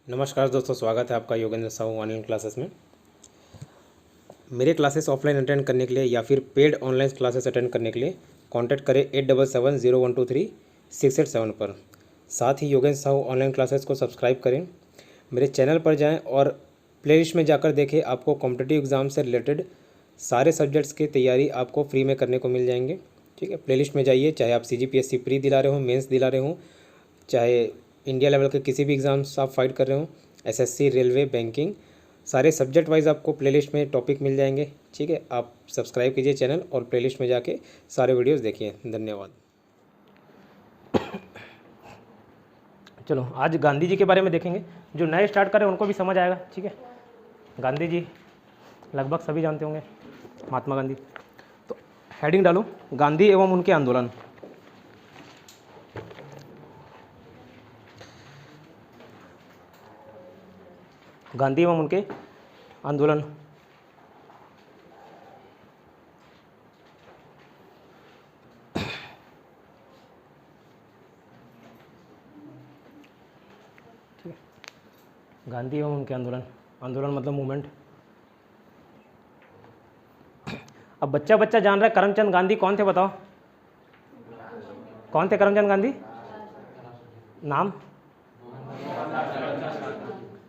नमस्कार दोस्तों, स्वागत है आपका योगेंद्र साहू ऑनलाइन क्लासेस में। मेरे क्लासेस ऑफलाइन अटेंड करने के लिए या फिर पेड ऑनलाइन क्लासेस अटेंड करने के लिए कांटेक्ट करें 8770123687 पर। साथ ही योगेंद्र साहू ऑनलाइन क्लासेस को सब्सक्राइब करें, मेरे चैनल पर जाएं और प्लेलिस्ट में जाकर देखें। आपको कॉम्पिटिटिव एग्ज़ाम से रिलेटेड सारे सब्जेक्ट्स की तैयारी आपको फ्री में करने को मिल जाएंगे। ठीक है, प्लेलिस्ट में जाइए, चाहे आप CGPSC प्री दिला रहे हो, मेंस दिला रहे हो, चाहे इंडिया लेवल के किसी भी एग्ज़ाम्स आप फाइट कर रहे हो, SSC, रेलवे, बैंकिंग, सारे सब्जेक्ट वाइज आपको प्लेलिस्ट में टॉपिक मिल जाएंगे। ठीक है, आप सब्सक्राइब कीजिए चैनल और प्लेलिस्ट में जाके सारे वीडियोस देखिए। धन्यवाद। चलो आज गांधी जी के बारे में देखेंगे। जो नए स्टार्ट करें उनको भी समझ आएगा। ठीक है, गांधी जी लगभग सभी जानते होंगे, महात्मा गांधी। तो हेडिंग डालो, गांधी एवं उनके आंदोलन। गांधी एवं उनके आंदोलन। ठीक है, गांधी एवं उनके आंदोलन। आंदोलन मतलब मूवमेंट। अब बच्चा बच्चा जान रहा है करमचंद गांधी कौन थे, बताओ कौन थे करमचंद गांधी? नाम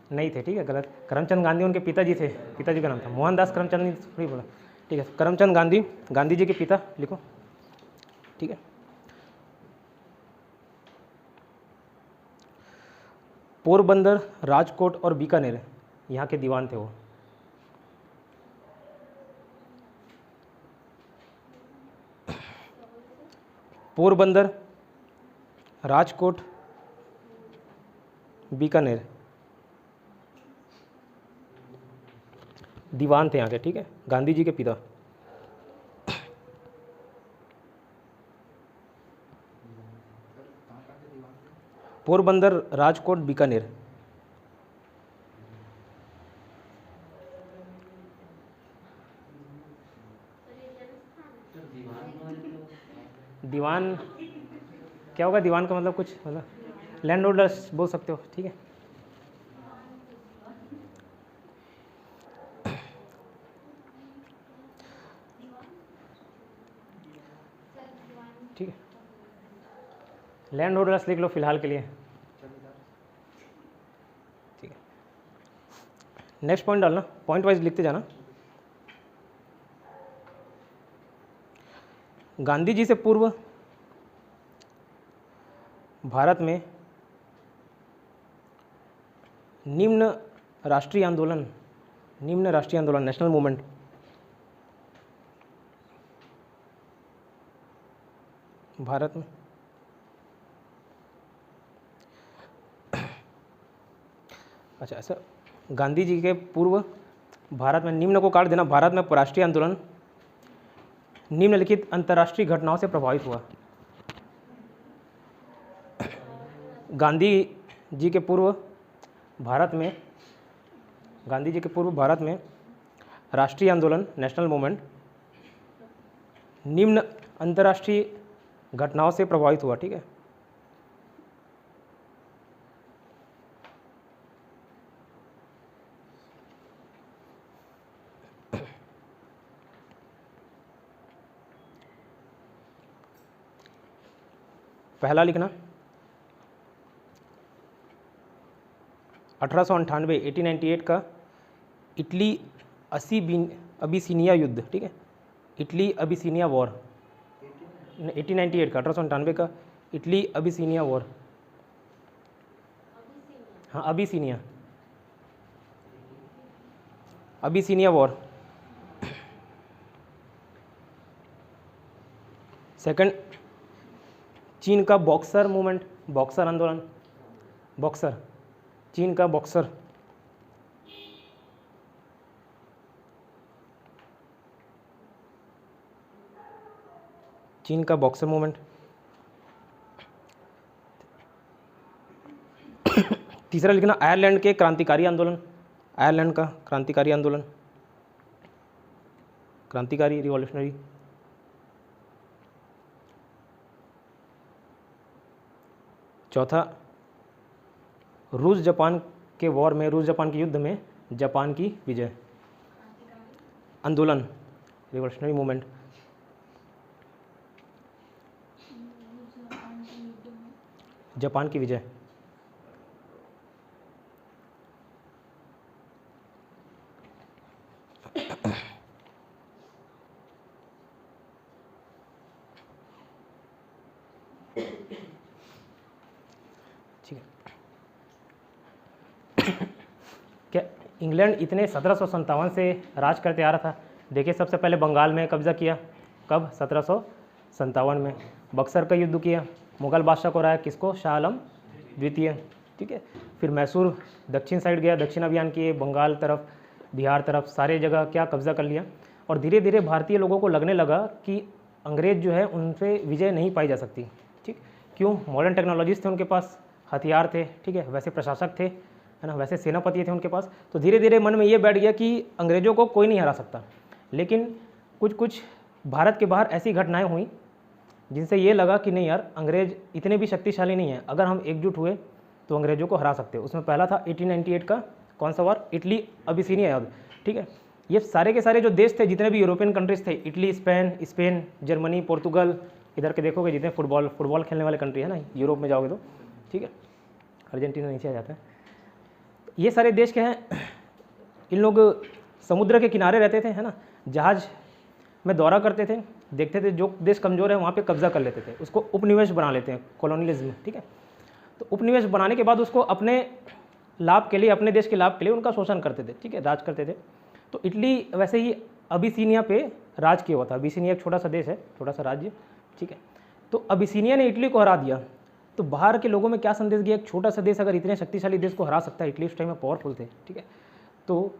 नहीं थे, ठीक है, गलत। करमचंद गांधी उनके पिताजी थे, पिताजी का नाम था मोहनदास करमचंद, नहीं बोला। ठीक है, करमचंद गांधी गांधी जी के पिता लिखो। ठीक है, पोरबंदर, राजकोट और बीकानेर यहाँ के दीवान थे वो। पोरबंदर, राजकोट, बीकानेर दीवान थे यहाँ के। ठीक है, गांधी जी के पिता। पोरबंदर, राजकोट, बीकानेर। दीवान क्या होगा? दीवान का मतलब कुछ मतलब लैंड होल्डर्स बोल सकते हो। ठीक है, ठीक है, लैंड होल्डर्स लिख लो फिलहाल के लिए। ठीक है, नेक्स्ट पॉइंट डालना, पॉइंट वाइज लिखते जाना। गांधी जी से पूर्व भारत में निम्न राष्ट्रीय आंदोलन, नेशनल मूवमेंट भारत में अच्छा ऐसा, गांधी जी के पूर्व भारत में, निम्न को काट देना, भारत में राष्ट्रीय आंदोलन निम्नलिखित अंतर्राष्ट्रीय घटनाओं से प्रभावित हुआ। गांधी जी के पूर्व भारत में, गांधी जी के पूर्व भारत में राष्ट्रीय आंदोलन, नेशनल मूवमेंट, निम्न अंतर्राष्ट्रीय घटनाओं से प्रभावित हुआ। ठीक है, पहला लिखना 1898 1898 का इटली अबिसिनिया युद्ध। ठीक है, इटली अबिसिनिया वॉर, 1898 का, 1898 का इटली अबिसिनिया वॉर। हाँ, अबिसिनिया, अबिसिनिया वॉर। सेकंड, चीन का बॉक्सर मूवमेंट, बॉक्सर आंदोलन, बॉक्सर, चीन का बॉक्सर। चीन का बॉक्सर मूवमेंट। तीसरा लिखना आयरलैंड के क्रांतिकारी आंदोलन, आयरलैंड का क्रांतिकारी आंदोलन, क्रांतिकारी रिवॉल्यूशनरी। चौथा, रूस जापान के वॉर में, रूस जापान के युद्ध में जापान की विजय। आंदोलन, रिवोल्यूशनरी मूवमेंट। जापान की विजय। ठीक है। क्या इंग्लैंड इतने 1757 से राज करते आ रहा था। देखिए सबसे पहले बंगाल में कब्जा किया, कब, 1757 में। बक्सर का युद्ध किया, मुगल बादशाह को हराया, किसको, शाह आलम द्वितीय। ठीक है। फिर मैसूर दक्षिण साइड गया, दक्षिण अभियान किए, बंगाल तरफ, बिहार तरफ, सारे जगह क्या कब्जा कर लिया। और धीरे धीरे भारतीय लोगों को लगने लगा कि अंग्रेज़ जो है उनसे विजय नहीं पाई जा सकती। ठीक, क्यों, मॉडर्न टेक्नोलॉजीज थे उनके पास, हथियार थे, ठीक है, वैसे प्रशासक थे, है ना, वैसे सेनापति थे उनके पास। तो धीरे धीरे मन में ये बैठ गया कि अंग्रेज़ों को कोई नहीं हरा सकता। लेकिन कुछ भारत के बाहर ऐसी घटनाएं हुई जिनसे ये लगा कि नहीं यार, अंग्रेज़ इतने भी शक्तिशाली नहीं है, अगर हम एकजुट हुए तो अंग्रेज़ों को हरा सकते हैं। उसमें पहला था 1898 का कौन सा वार, इटली अबिसिनिया युद्ध। ठीक है। ये सारे के सारे जो देश थे, जितने भी यूरोपियन कंट्रीज थे, इटली, स्पेन, जर्मनी, पोर्तुगल, इधर के देखोगे जितने फुटबॉल खेलने वाले कंट्री है ना, यूरोप में जाओगे तो, ठीक है, अर्जेंटीना नीचे आ जाता है। ये सारे देश क्या हैं, इन लोग समुद्र के किनारे रहते थे, है ना, जहाज में दौरा करते थे, देखते थे जो देश कमज़ोर है वहाँ पे कब्जा कर लेते थे, उसको उपनिवेश बना लेते हैं, कॉलोनियलिज्म। ठीक है। तो उपनिवेश बनाने के बाद उसको अपने लाभ के लिए, अपने देश के लाभ के लिए उनका शोषण करते थे। ठीक है, राज करते थे। तो इटली वैसे ही अबिसिनिया पे राज किया हुआ था। अबिसिनिया एक छोटा सा देश है, छोटा सा राज्य। ठीक है। तो अबिसिनिया ने इटली को हरा दिया। तो बाहर के लोगों में क्या संदेश गया, एक छोटा सा देश अगर इतने शक्तिशाली देश को हरा सकता है, इटली उस टाइम में पावरफुल थे। ठीक है। तो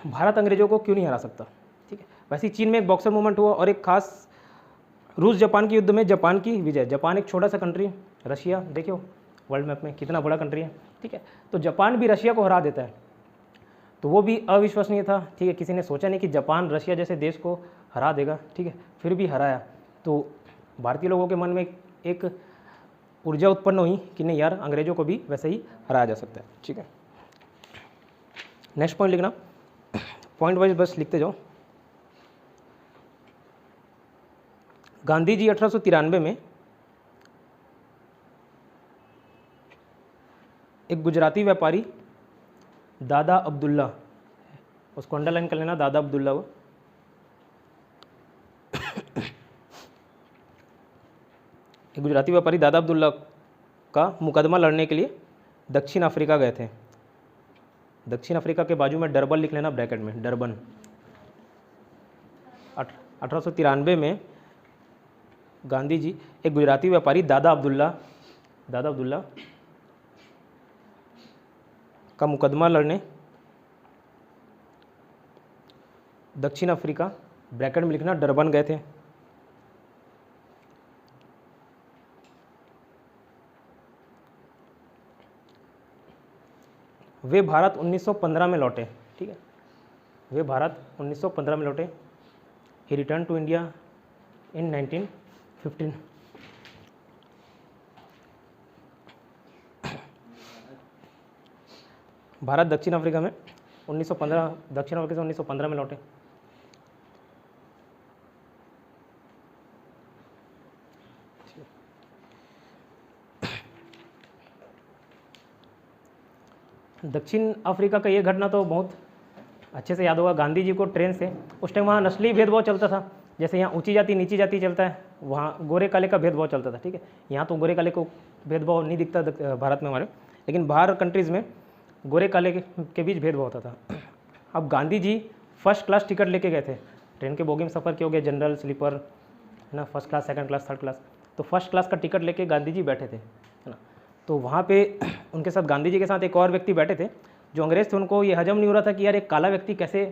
भारत अंग्रेजों को क्यों नहीं हरा सकता। ठीक है। वैसे ही चीन में एक बॉक्सर मूवमेंट हुआ, और एक खास रूस जापान के युद्ध में जापान की विजय। जापान एक छोटा सा कंट्री, रशिया देखियो वर्ल्ड मैप में कितना बड़ा कंट्री है। ठीक है। तो जापान भी रशिया को हरा देता है। तो वो भी अविश्वसनीय था। ठीक है, किसी ने सोचा नहीं कि जापान रशिया जैसे देश को हरा देगा। ठीक है, फिर भी हराया। तो भारतीय लोगों के मन में एक ऊर्जा उत्पन्न हुई कि नहीं यार, अंग्रेजों को भी वैसे ही हराया जा सकता है। ठीक है, नेक्स्ट पॉइंट लिखना, पॉइंट वाइज बस लिखते जाओ। गांधी जी 1893 में एक गुजराती व्यापारी दादा अब्दुल्ला, उसको अंडरलाइन कर लेना, दादा अब्दुल्ला, वो एक गुजराती व्यापारी दादा अब्दुल्ला का मुकदमा लड़ने के लिए दक्षिण अफ्रीका गए थे। दक्षिण अफ्रीका के बाजू में डरबन लिख लेना ब्रैकेट में, डरबन। 1893 में गांधी जी एक गुजराती व्यापारी दादा अब्दुल्ला का मुकदमा लड़ने दक्षिण अफ्रीका, ब्रैकेट में लिखना डरबन, गए थे। वे भारत 1915 में लौटे। ठीक है, वे भारत 1915 में लौटे। He return to India in 1915। Bharat दक्षिण अफ्रीका में 1915, दक्षिण अफ्रीका से 1915 में लौटे। दक्षिण अफ्रीका का ये घटना तो बहुत अच्छे से याद होगा। गांधी जी को ट्रेन से, उस टाइम वहाँ नस्ली भेदभाव चलता था, जैसे यहाँ ऊंची जाति नीची जाति चलता है, वहाँ गोरे काले का भेदभाव चलता था। ठीक है, यहाँ तो गोरे काले को भेदभाव नहीं दिखता भारत में हमारे, लेकिन बाहर कंट्रीज़ में गोरे काले के बीच भेदभाव होता था। अब Gandhi ji first class ticket लेके गए थे, ट्रेन के बोगी में सफ़र किया, हो गया जनरल, स्लीपर, है ना, first class, second class, third class. तो फर्स्ट क्लास का टिकट लेके गांधी जी बैठे थे, है ना। तो वहाँ पे उनके साथ, गांधी जी के साथ एक और व्यक्ति बैठे थे जो अंग्रेज़ थे। उनको ये हजम नहीं हो रहा था कि यार एक काला व्यक्ति कैसे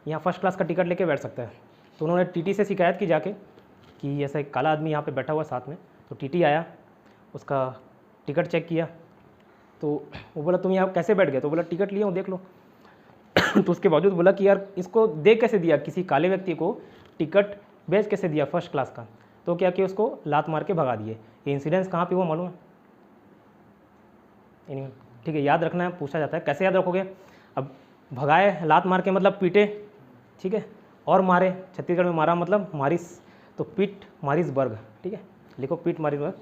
यहाँ फर्स्ट क्लास का टिकट लेके बैठ सकता है। तो उन्होंने टीटी से शिकायत की जाके कि ऐसा एक काला आदमी यहाँ पे बैठा हुआ साथ में। तो टीटी आया, उसका टिकट चेक किया, तो वो बोला तुम यहाँ कैसे बैठ गए। तो बोला टिकट लिया हूँ, देख लो। तो उसके बावजूद बोला कि यार इसको दे कैसे दिया, किसी काले व्यक्ति को टिकट बेच कैसे दिया फर्स्ट क्लास का। तो क्या किया, उसको लात मार के भगा दिए। ये इंसिडेंस कहाँ पे हुआ मालूम है? ठीक है, याद रखना है, पूछा जाता है। कैसे याद रखोगे? अब भगाए लात मार के मतलब पीटे, ठीक है, और मारे, छत्तीसगढ़ में मारा मतलब मारिस, तो पीट मारिसबर्ग, ठीक है, लिखो पीट मारिसबर्ग।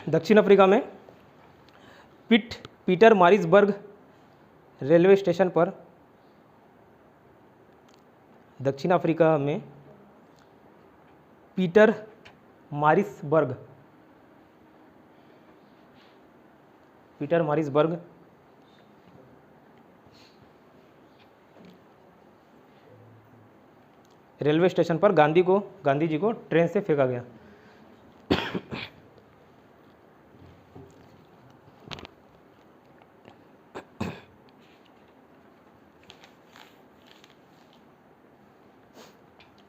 दक्षिण अफ्रीका में पीटर मारिसबर्ग रेलवे स्टेशन पर, दक्षिण अफ्रीका में पीटर मारिसबर्ग रेलवे स्टेशन पर गांधी जी को ट्रेन से फेंका गया।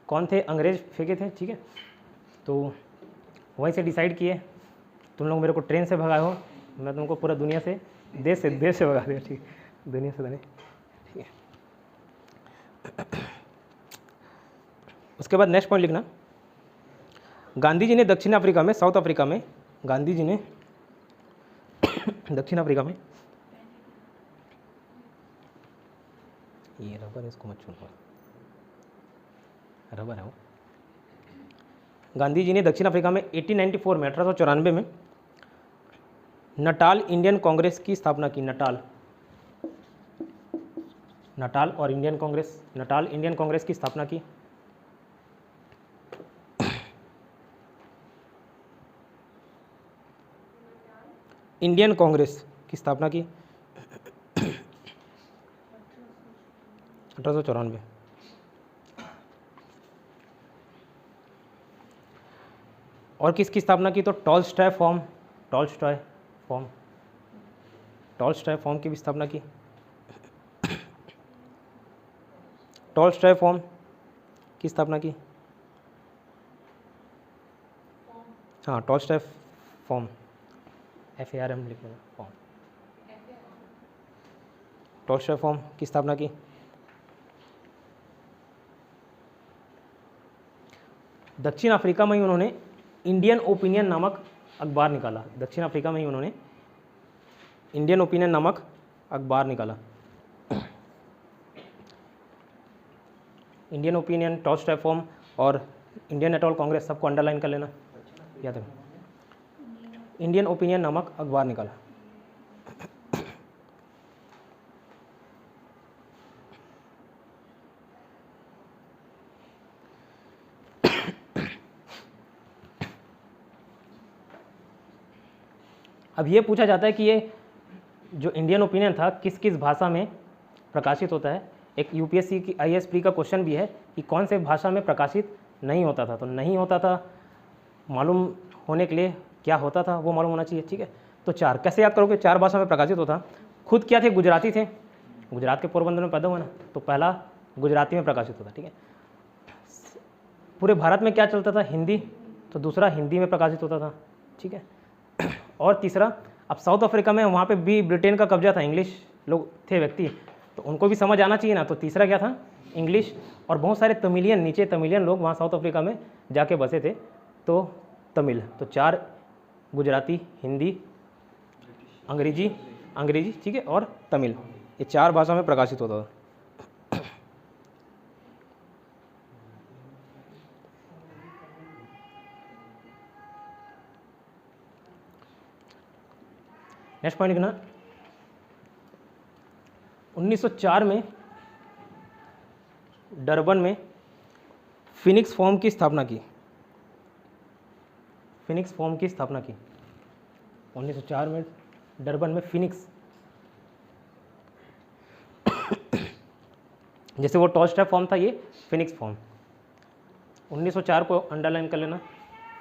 कौन थे? अंग्रेज फेंके थे, ठीक है, तो वहीं से डिसाइड किए तुम लोग मेरे को ट्रेन से भगाए हो, मैं तुमको पूरा दुनिया से देश से भगा दिया, ठीक है, दुनिया से नहीं, ठीक है। उसके बाद नेक्स्ट पॉइंट लिखना, गांधी जी ने दक्षिण अफ्रीका में, साउथ अफ्रीका में, गांधी जी ने दक्षिण अफ्रीका में, ये रबर है, इसको मत छूना, रबर है वो। गांधी जी ने दक्षिण अफ्रीका में 1894 में, 1894 में नटाल इंडियन कांग्रेस की स्थापना की। नटाल और Indian Congress, Natal Indian Congress की स्थापना की। इंडियन कांग्रेस की स्थापना की 1894। और किसकी स्थापना की? तो टॉलस्टॉय फॉर्म की भी स्थापना की। टॉलस्टॉय फॉर्म की स्थापना की, हाँ, टॉलस्टॉय फॉर्म, FARM लिखना, फॉर्म, टॉलस्टॉय फॉर्म की स्थापना की। दक्षिण अफ्रीका में ही उन्होंने इंडियन ओपिनियन नामक अखबार निकाला। दक्षिण अफ्रीका में ही उन्होंने इंडियन ओपिनियन नामक अखबार निकाला। इंडियन ओपिनियन, टॉलस्टॉय फॉर्म और इंडियन एटॉल कांग्रेस, सबको अंडरलाइन कर लेना, याद है। इंडियन ओपिनियन नामक अखबार निकाला। अब ये पूछा जाता है कि ये जो इंडियन ओपिनियन था किस किस भाषा में प्रकाशित होता है। एक यूपीएससी की IAS का क्वेश्चन भी है कि कौन से भाषा में प्रकाशित नहीं होता था। तो नहीं होता था मालूम होने के लिए क्या होता था वो मालूम होना चाहिए, ठीक है। तो चार, कैसे याद करोगे? 4 भाषा में प्रकाशित होता। खुद क्या थे? गुजराती थे, गुजरात के पोरबंदर में पैदा हुआ ना, तो पहला गुजराती में प्रकाशित होता, ठीक है। पूरे भारत में क्या चलता था? हिंदी, तो दूसरा हिंदी में प्रकाशित होता था, ठीक है। और तीसरा, अब साउथ अफ्रीका में वहाँ पे भी ब्रिटेन का कब्जा था, इंग्लिश लोग थे व्यक्ति, तो उनको भी समझ आना चाहिए ना, तो तीसरा क्या था? इंग्लिश। और बहुत सारे तमिलियन, नीचे तमिलियन लोग वहाँ साउथ अफ्रीका में जाके बसे थे, तो तमिल। तो 4, गुजराती, हिंदी, अंग्रेजी, ठीक है, और तमिल, ये 4 भाषा में प्रकाशित होता था। नेक्स्ट पॉइंट लिखना, 1904 में डरबन में फिनिक्स फॉर्म की स्थापना की। फिनिक्स फॉर्म की स्थापना की 1904 में डरबन में फिनिक्स। जैसे वो टॉलस्टॉय फॉर्म था, ये फिनिक्स फॉर्म। 1904 को अंडरलाइन कर लेना,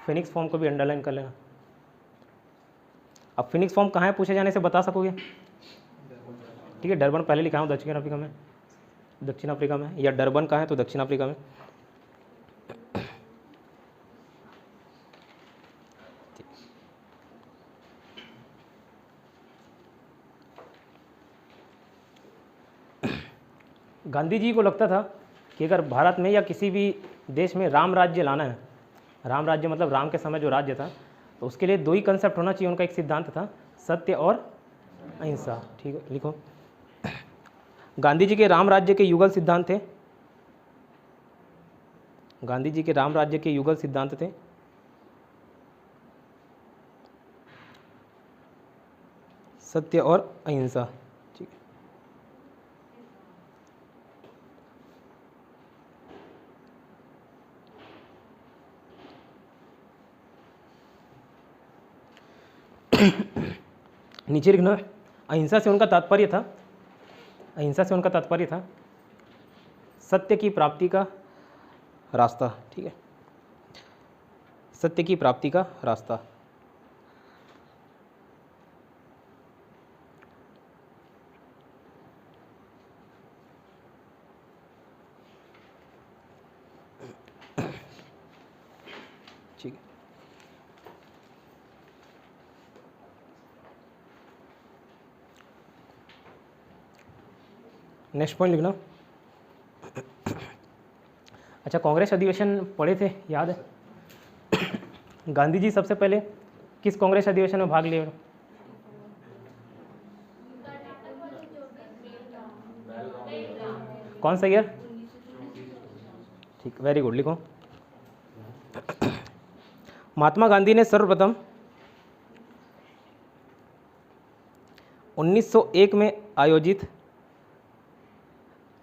फिनिक्स फॉर्म को भी अंडरलाइन कर लेना। अब फिनिक्स फॉर्म कहाँ है पूछे जाने से बता सकोगे, ठीक है। डरबन पहले लिखा हूँ, दक्षिण अफ्रीका में, या डरबन कहाँ है तो दक्षिण अफ्रीका में। गांधी जी को लगता था कि अगर भारत में या किसी भी देश में राम राज्य लाना है, राम राज्य मतलब राम के समय जो राज्य था, तो उसके लिए 2 ही कंसेप्ट होना चाहिए। उनका एक सिद्धांत था, सत्य और अहिंसा, ठीक है, लिखो। गांधी जी के राम राज्य के युगल सिद्धांत थे। गांधी जी के राम राज्य के युगल सिद्धांत थे सत्य और अहिंसा, ठीक है। नीचे लिखना, अहिंसा से उनका तात्पर्य था, अहिंसा से उनका तात्पर्य था सत्य की प्राप्ति का रास्ता, ठीक है, सत्य की प्राप्ति का रास्ता। ठीक है, नेक्स्ट पॉइंट लिखना। अच्छा, कांग्रेस अधिवेशन पढ़े थे, याद है? गांधी जी सबसे पहले किस कांग्रेस अधिवेशन में भाग लिए? कौन सा ईयर? ठीक, वेरी गुड, लिखो। महात्मा गांधी ने सर्वप्रथम 1901 में आयोजित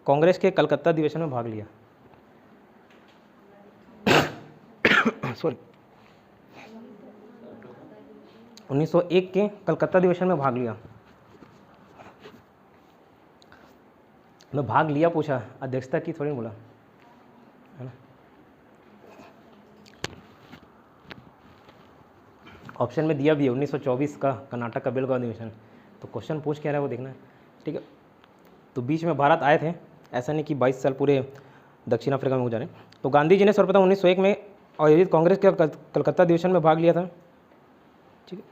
कांग्रेस के कलकत्ता अधिवेशन में भाग लिया। सॉरी, 1901 के कलकत्ता अधिवेशन में भाग लिया। मैं भाग लिया पूछा, अध्यक्षता की थोड़ी बोला, है ना। ऑप्शन में दिया भी है 1924 का कर्नाटक का बेलगांव अधिवेशन, तो क्वेश्चन पूछ क्या रहा है वो देखना है, ठीक है। तो बीच में भारत आए थे, ऐसा नहीं कि 22 साल पूरे दक्षिण अफ्रीका में गुजारे। तो गांधी जी ने सर्वप्रथम 1901 में आयोजित कांग्रेस के कलकत्ता अधिवेशन में भाग लिया था, ठीक है।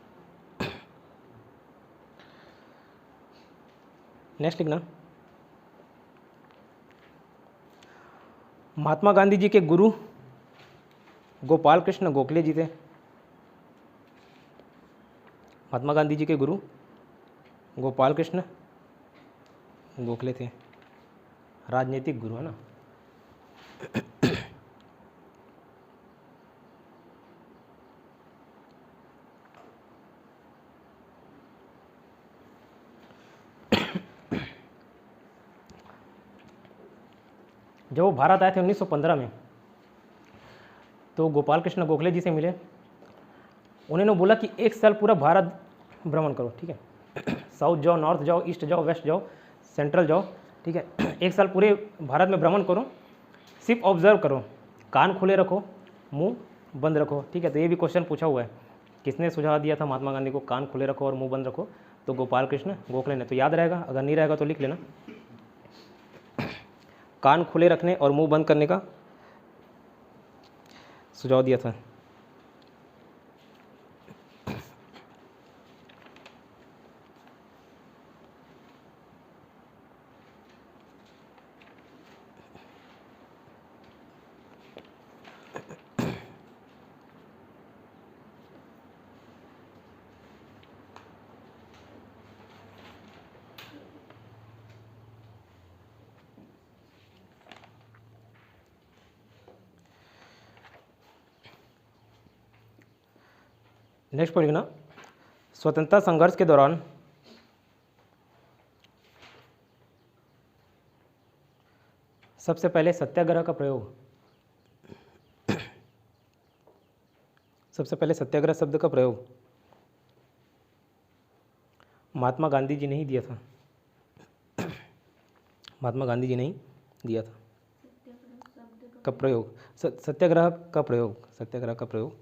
नेक्स्ट लिखना, महात्मा गांधी जी के गुरु गोपाल कृष्ण गोखले जी थे। महात्मा गांधी जी के गुरु गोपाल कृष्ण गोखले थे, राजनीतिक गुरु, है ना। जब वो भारत आए थे 1915 में, तो गोपाल कृष्ण गोखले जी से मिले। उन्होंने बोला कि एक साल पूरा भारत भ्रमण करो, ठीक है। साउथ जाओ, नॉर्थ जाओ, ईस्ट जाओ, वेस्ट जाओ, सेंट्रल जाओ, ठीक है। एक साल पूरे भारत में भ्रमण करो, सिर्फ ऑब्जर्व करो, कान खुले रखो, मुंह बंद रखो, ठीक है। तो ये भी क्वेश्चन पूछा हुआ है, किसने सुझाव दिया था महात्मा गांधी को कान खुले रखो और मुंह बंद रखो? तो गोपाल कृष्ण गोखले ने। तो याद रहेगा, अगर नहीं रहेगा तो लिख लेना, कान खुले रखने और मुंह बंद करने का सुझाव दिया था। नेक्स्ट पॉइंट लिखना, स्वतंत्रता संघर्ष के दौरान सबसे पहले सत्याग्रह का प्रयोग, सबसे पहले सत्याग्रह शब्द का प्रयोग महात्मा गांधी जी ने ही दिया था। महात्मा गांधी जी ने ही दिया था का प्रयोग, सत्याग्रह का प्रयोग, सत्याग्रह का प्रयोग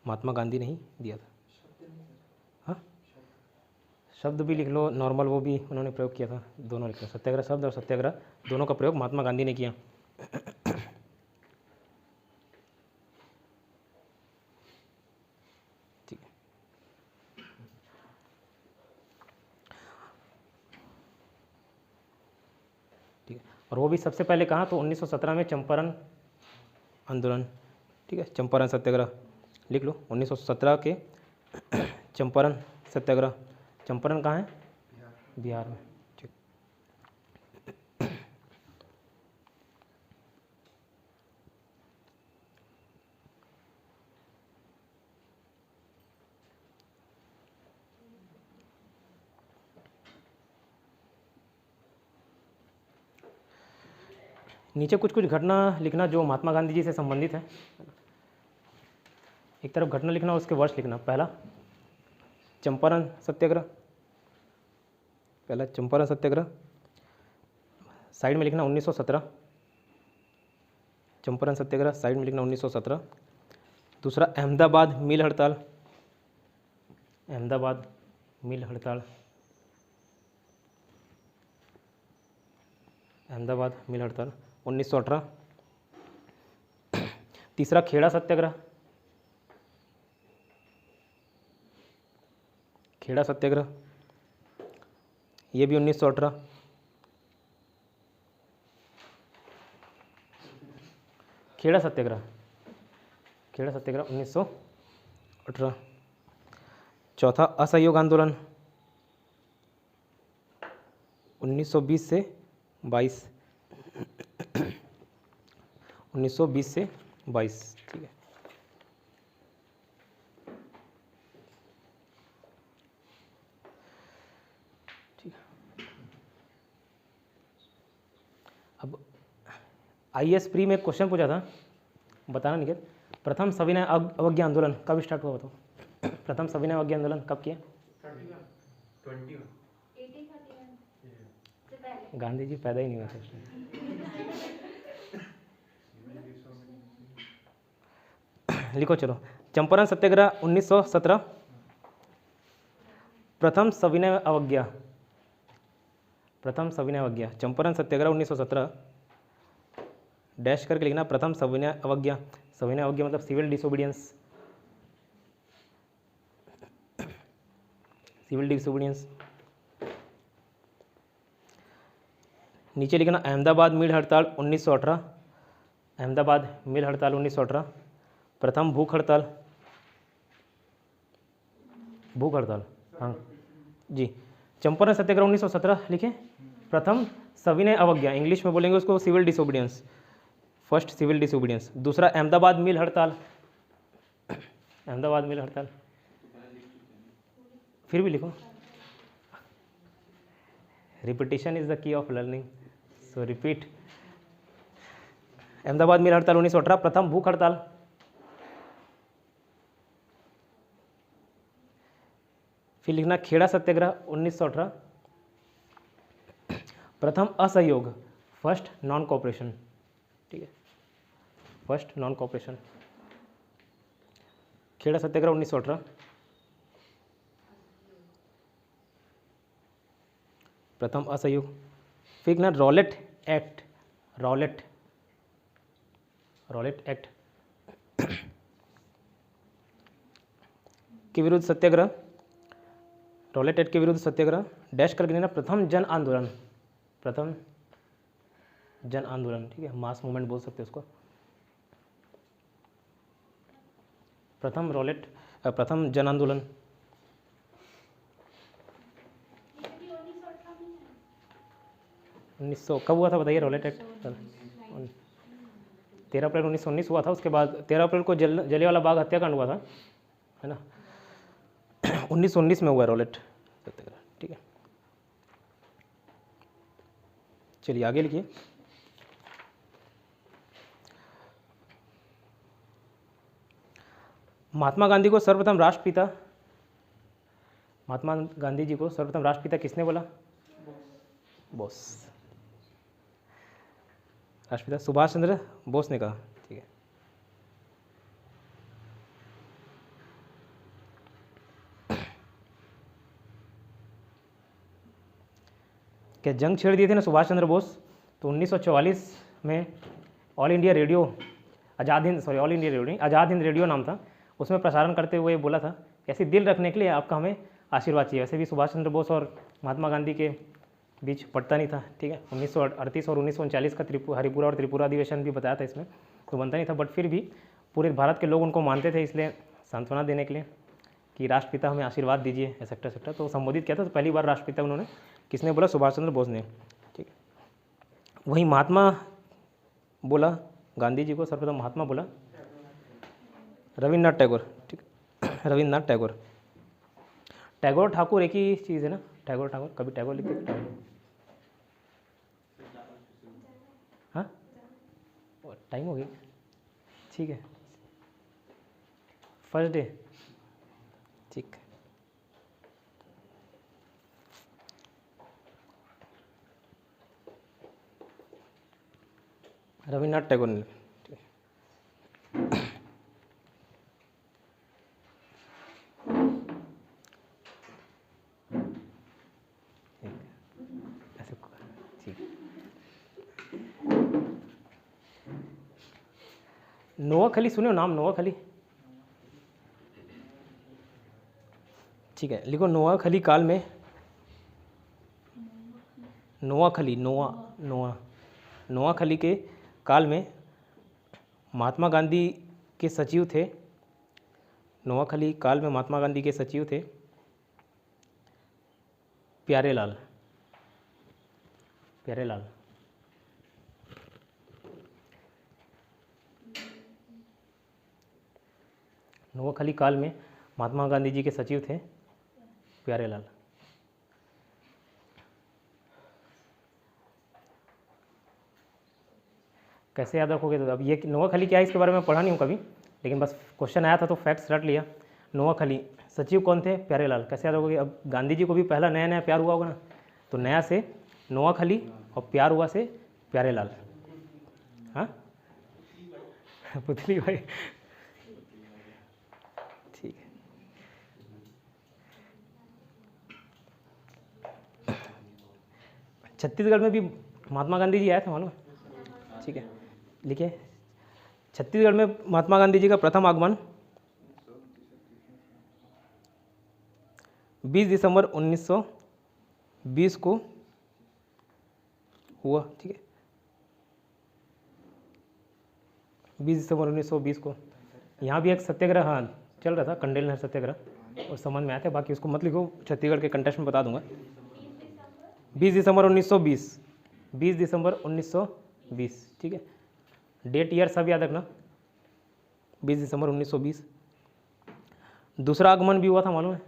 महात्मा गांधी ने ही दिया था। हाँ, शब्द भी लिख लो, नॉर्मल वो भी उन्होंने प्रयोग किया था, दोनों लिख लो, सत्याग्रह शब्द और सत्याग्रह दोनों का प्रयोग महात्मा गांधी ने किया। ठीक है, ठीक है। और वो भी सबसे पहले कहाँ? तो 1917 में चंपारण आंदोलन, ठीक है, चंपारण सत्याग्रह लिख लो, 1917 के चंपारण सत्याग्रह। चंपारण कहाँ है? बिहार में। ठीक। नीचे कुछ कुछ घटना लिखना जो महात्मा गांधी जी से संबंधित है। एक तरफ घटना लिखना, उसके वर्ष लिखना। पहला चंपारण सत्याग्रह, पहला चंपारण सत्याग्रह, साइड में लिखना 1917। चंपारण सत्याग्रह साइड में लिखना 1917। दूसरा अहमदाबाद मिल हड़ताल, अहमदाबाद मिल हड़ताल, अहमदाबाद मिल हड़ताल 1918। तीसरा खेड़ा सत्याग्रह, खेड़ा सत्याग्रह, ये भी 1918। खेड़ा सत्याग्रह, खेड़ा सत्याग्रह 1918। चौथा असहयोग आंदोलन 1920 से 22, 1920 से 22। ठीक है। अब IAS प्री में एक क्वेश्चन पूछा था, बताना निकेत। प्रथम सविनय अवज्ञा आंदोलन कब स्टार्ट हुआ बताओ? प्रथम सविनय अवज्ञा आंदोलन कब किया? 21 गांधी जी पैदा ही नहीं हुए थे उसमें। लिखो चलो। चंपारण सत्याग्रह 1917, प्रथम सविनय अवज्ञा, प्रथम सविनय अवज्ञा, चंपारण सत्याग्रह 1917, डैश करके लिखना प्रथम सविनय अवज्ञा। सविनय अवज्ञा मतलब सिविल डिसोबीडियंस, सिविल डिसोबीडियंस। नीचे लिखना अहमदाबाद मिल हड़ताल 1918, अहमदाबाद मिल हड़ताल 1918। प्रथम भूख हड़ताल, भूख हड़ताल, हाँ जी। चंपारण सत्याग्रह 1917 लिखें। प्रथम सविनय अवज्ञा, इंग्लिश में बोलेंगे उसको civil disobedience, first civil disobedience. दूसरा अहमदाबाद मिल हड़ताल, अहमदाबाद मिल हड़ताल, फिर भी लिखो। Repetition is the key of learning, so repeat. Ahmedabad mill हड़ताल 1918। प्रथम भूख हड़ताल, फिर लिखना खेड़ा सत्याग्रह 1918। प्रथम असहयोग, फर्स्ट नॉन कोऑपरेशन, ठीक है, फर्स्ट नॉन कोऑपरेशन, खेड़ा सत्याग्रह 1918। प्रथम असहयोग। फिर लिखना Rowlatt act, Rowlatt, Rowlatt act के विरुद्ध सत्याग्रह, रॉलेट एक्ट के विरुद्ध सत्याग्रह, डैश करके लेना प्रथम जन आंदोलन, प्रथम जन आंदोलन, ठीक है, मास मूवमेंट बोल सकते हैं उसको। प्रथम रॉलेट, प्रथम जन आंदोलन। 1900 कब हुआ था बताइए? रॉलेट एक्ट 13 अप्रैल 1919 हुआ था। उसके बाद 13 अप्रैल को जलियांवाला बाग हत्याकांड हुआ था, है ना, 1919 में हुआ रॉलेट सत्याग्रह, ठीक है। चलिए आगे लिखिए। महात्मा गांधी को सर्वप्रथम राष्ट्रपिता, महात्मा गांधी जी को सर्वप्रथम राष्ट्रपिता किसने बोला? बोस, राष्ट्रपिता सुभाष चंद्र बोस ने कहा, ठीक है। क्या जंग छेड़ दिए थे ना सुभाष चंद्र बोस, तो 1944 में All India Radio, Azad Hind, sorry All India Radio नहीं, आज़ाद हिंद रेडियो नाम था, उसमें प्रसारण करते हुए बोला था ऐसे दिल रखने के लिए आपका हमें आशीर्वाद चाहिए। वैसे भी सुभाष चंद्र बोस और महात्मा गांधी के बीच पड़ता नहीं था, ठीक है। 1938 और 1939 का हरिपुरा और त्रिपुरा अधिवेशन भी बताया था इसमें, तो बनता नहीं था, बट फिर भी पूरे भारत के लोग उनको मानते थे, इसलिए सांत्वना देने के लिए कि राष्ट्रपिता हमें आशीर्वाद दीजिए, एक्सेट्रा एक्सेट्रा, तो संबोधित किया था। तो पहली बार राष्ट्रपिता उन्होंने किसने बोला? सुभाष चंद्र बोस ने। ठीक है, वहीं महात्मा बोला गांधी जी को, सर्वप्रथम महात्मा बोला रविन्द्रनाथ टैगोर। ठीक है, रविन्द्रनाथ टैगोर। टैगोर ठाकुर एक ही चीज़ है ना, टैगोर ठाकुर, कभी टैगोर लिखते थे टैगोर। हाँ, टाइम हो गया, ठीक है, फर्स्ट डे, ठीक। रविन्द्रनाथ टैगोर ने। ऐसे ठीक। नोआखली सुने हो नाम? नोआखली, ठीक है, लिखो नोआखली काल में। नोआखली, नोआखली के काल में महात्मा गांधी के सचिव थे। नोआखली काल में महात्मा गांधी के सचिव थे प्यारेलाल। प्यारेलाल। नोआखली काल में महात्मा गांधी जी के सचिव थे प्यारेलाल। कैसे याद रखोगे? तो अब ये नोआखली क्या है इसके बारे में पढ़ा नहीं हूँ कभी, लेकिन बस क्वेश्चन आया था तो फैक्ट्स रट लिया। नोआखली सचिव कौन थे? प्यारेलाल। कैसे याद रखोगे? अब गांधी जी को भी पहला नया नया प्यार हुआ होगा ना, तो नया से नोआखली और प्यार हुआ से प्यारेलाल। हाँ, पुतली भाई, ठीक है। छत्तीसगढ़ में भी महात्मा गांधी जी आए थे, मालूम है? ठीक है, लिखिए। छत्तीसगढ़ में महात्मा गांधी जी का प्रथम आगमन 20 दिसंबर 1920 को हुआ। ठीक है, 20 दिसंबर 1920 को। यहाँ भी एक सत्याग्रह हाँ चल रहा था, कंडेल नहर सत्याग्रह, और समझ में आया था। बाकी उसको मत लिखो, छत्तीसगढ़ के कंटेस्ट में बता दूंगा। 20 दिसंबर 1920, 20 दिसंबर 1920, ठीक है। डेट ईयर सब याद रखना, 20 दिसंबर 1920। दूसरा आगमन भी हुआ था, मालूम है?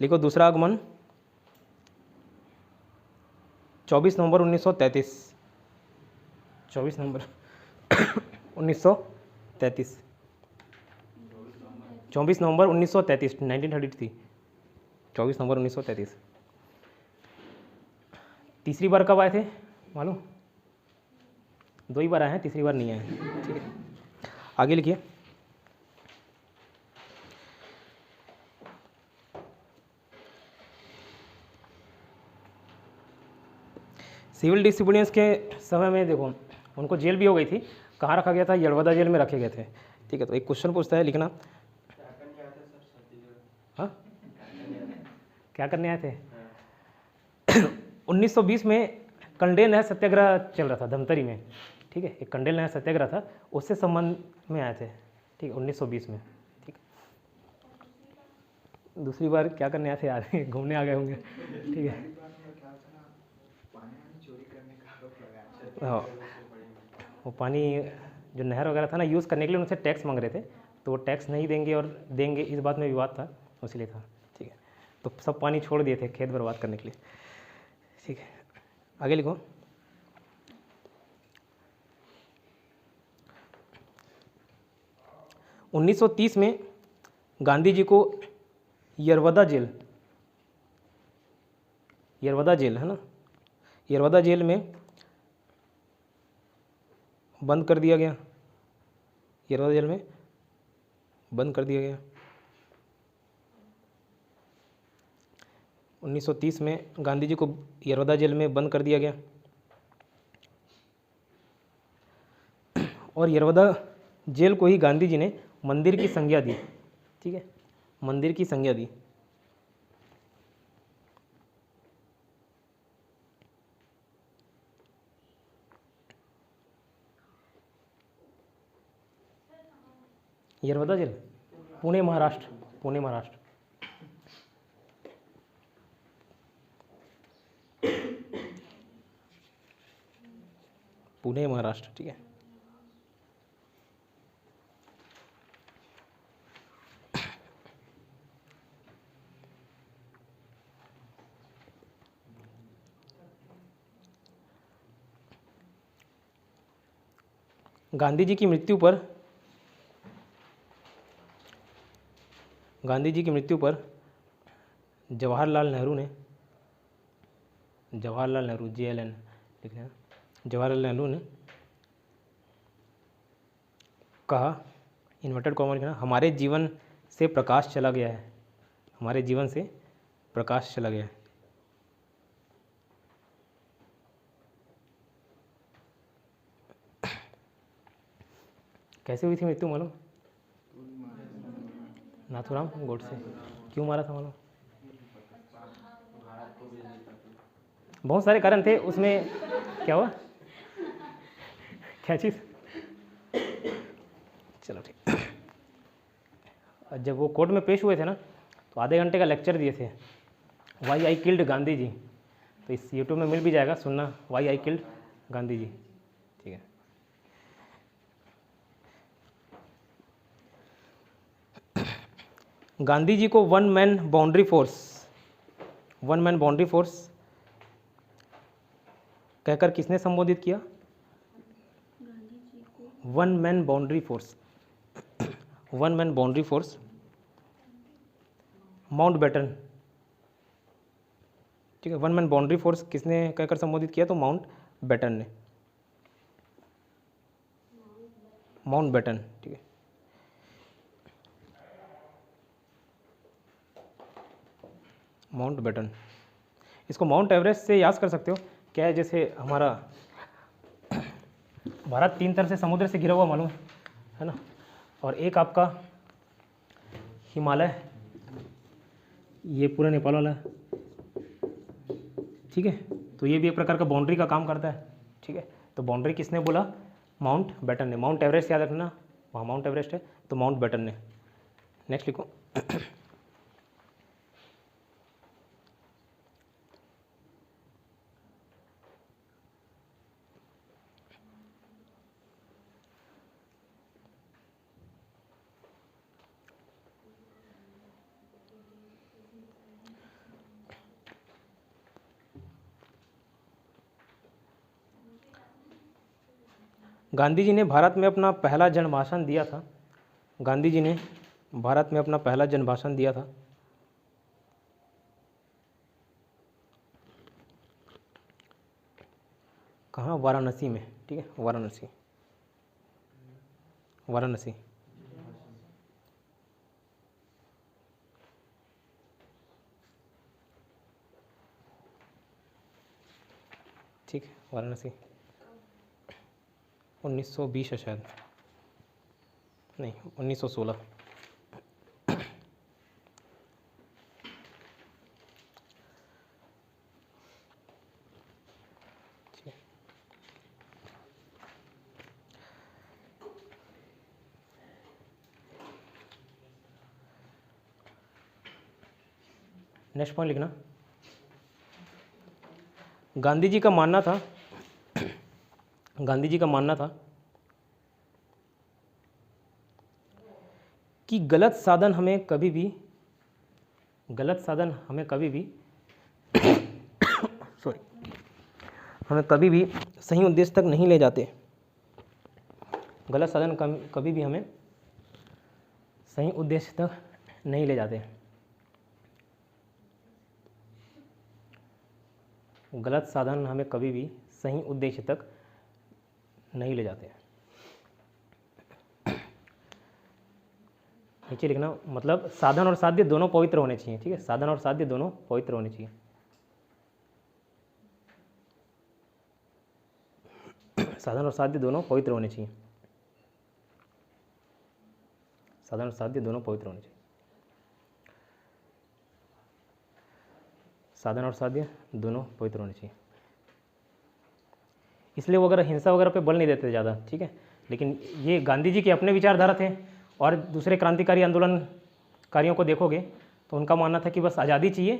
लिखो, दूसरा आगमन 24 नवंबर 1933। 24 नवंबर 1933, 24 नवंबर 1933, 1933, 24 नवंबर 1933। तीसरी बार कब आए थे मालूम? 2 ही बार आए हैं, तीसरी बार नहीं आए हैं। ठीक है, आगे लिखिए। सिविल डिसोबीडियंस के समय में देखो उनको जेल भी हो गई थी। कहाँ रखा गया था? यड़वदा जेल में रखे गए थे। ठीक है, तो एक क्वेश्चन पूछता है, लिखना। हाँ, क्या करने आए थे? 1920 में कंडेल नहर सत्याग्रह चल रहा था धमतरी में। ठीक है, एक कंडेल नहर सत्याग्रह था, उससे संबंध में आए थे। ठीक है, 1920 में। ठीक, दूसरी बार क्या करने आए थे यार? घूमने आ गए होंगे। ठीक है, हाँ, वो पानी जो नहर वगैरह था ना यूज़ करने के लिए उनसे टैक्स मांग रहे थे, तो वो टैक्स नहीं देंगे और देंगे, इस बात में विवाद था, इसलिए था। ठीक है, तो सब पानी छोड़ दिए थे खेत बर्बाद करने के लिए। ठीक है, आगे लिखो। उन्नीस 1930 में गांधी जी को यरवदा जेल, यरवदा जेल है ना, यरवदा जेल में बंद कर दिया गया। यरवदा जेल में बंद कर दिया गया। 1930 में गांधी जी को यरवदा जेल में बंद कर दिया गया, और यरवदा जेल को ही गांधी जी ने मंदिर की संज्ञा दी। ठीक है, मंदिर की संज्ञा दी। यरवदा जेल पुणे महाराष्ट्र, पुणे महाराष्ट्र। पुणे महाराष्ट्र, ठीक है। गांधी जी की मृत्यु पर जवाहरलाल नेहरू JLN लिखना है, जवाहरलाल नेहरू ने कहा, इन्वर्टेड कॉमा लिखना, हमारे जीवन से प्रकाश चला गया है, हमारे जीवन से प्रकाश चला गया है। कैसे हुई थी मृत्यु मालूम? नाथूराम गोडसे। क्यों मारा था मालूम? बहुत सारे कारण थे उसमें। क्या हुआ? क्या चीज़? चलो ठीक। जब वो कोर्ट में पेश हुए थे ना, तो आधे घंटे का लेक्चर दिए थे, Y I killed Gandhi ji. तो इस यूट्यूब में मिल भी जाएगा, सुनना, Y I killed Gandhi ji, ठीक है। गांधी जी को वन मैन बाउंड्री फोर्स कहकर किसने संबोधित किया? One man boundary force Mountbatten, ठीक है। वन मैन बाउंड्री फोर्स किसने कहकर संबोधित किया? तो माउंटबेटन ने, माउंटबेटन, ठीक है। माउंटबेटन, इसको माउंट एवरेस्ट से याद कर सकते हो। क्या है, जैसे हमारा भारत 3 तरह से समुद्र से घिरा हुआ मालूम है ना, और एक आपका हिमालय, ये पूरा नेपाल वाला है, ठीक है। तो ये भी एक प्रकार का बाउंड्री का काम करता है, ठीक है। तो बाउंड्री किसने बोला? माउंटबेटन ने। माउंट एवरेस्ट याद रखना, वहाँ माउंट एवरेस्ट है, तो माउंटबेटन ने। नेक्स्ट लिखो। गांधी जी ने भारत में अपना पहला जन भाषण दिया था। गांधी जी ने भारत में अपना पहला जन भाषण दिया था। कहाँ? वाराणसी में, ठीक है। वाराणसी, वाराणसी, ठीक है। वाराणसी 1920 है शायद, नहीं 1916। नेक्स्ट पॉइंट लिखना। गांधी जी का मानना था कि गलत साधन हमें कभी भी सॉरी, हमें कभी भी सही उद्देश्य तक नहीं ले जाते। गलत साधन कभी भी हमें सही उद्देश्य तक नहीं ले जाते। गलत साधन हमें कभी भी सही उद्देश्य तक नहीं ले जाते। नीचे लिखना, मतलब साधन और साध्य दोनों पवित्र होने चाहिए, ठीक है। साधन और साध्य दोनों पवित्र होने चाहिए। साधन और साध्य दोनों पवित्र होने चाहिए। साधन और साध्य दोनों पवित्र होने चाहिए। साधन और साध्य दोनों पवित्र होने चाहिए। इसलिए वो अगर हिंसा वगैरह पे बल नहीं देते ज़्यादा, ठीक है। लेकिन ये गांधी जी के अपने विचारधारा थे, और दूसरे क्रांतिकारी आंदोलनकारियों को देखोगे तो उनका मानना था कि बस आज़ादी चाहिए,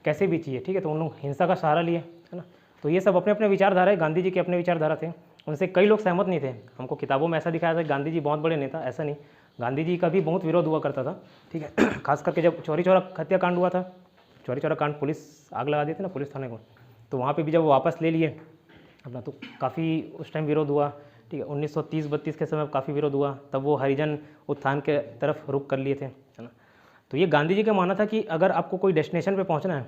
कैसे भी चाहिए, ठीक है। तो उन लोग हिंसा का सहारा लिए, है ना। तो ये सब अपने अपने विचारधारा है, गांधी जी के अपने विचारधारा थे। उनसे कई लोग सहमत नहीं थे। हमको किताबों में ऐसा दिखाया था कि गांधी जी बहुत बड़े नेता, ऐसा नहीं, गांधी जी का भी बहुत विरोध हुआ करता था, ठीक है। खास करके जब चौरी चौरा हत्याकांड हुआ था, चौरी चौरा कांड, पुलिस आग लगा दी थी ना पुलिस थाने को, तो वहाँ पे भी जब वो वापस ले लिए अपना, तो काफ़ी उस टाइम विरोध हुआ, ठीक है। 1930-32 के समय काफ़ी विरोध हुआ, तब वो हरिजन उत्थान के तरफ रुख कर लिए थे, है ना। तो ये गांधी जी का मानना था कि अगर आपको कोई डेस्टिनेशन पे पहुंचना है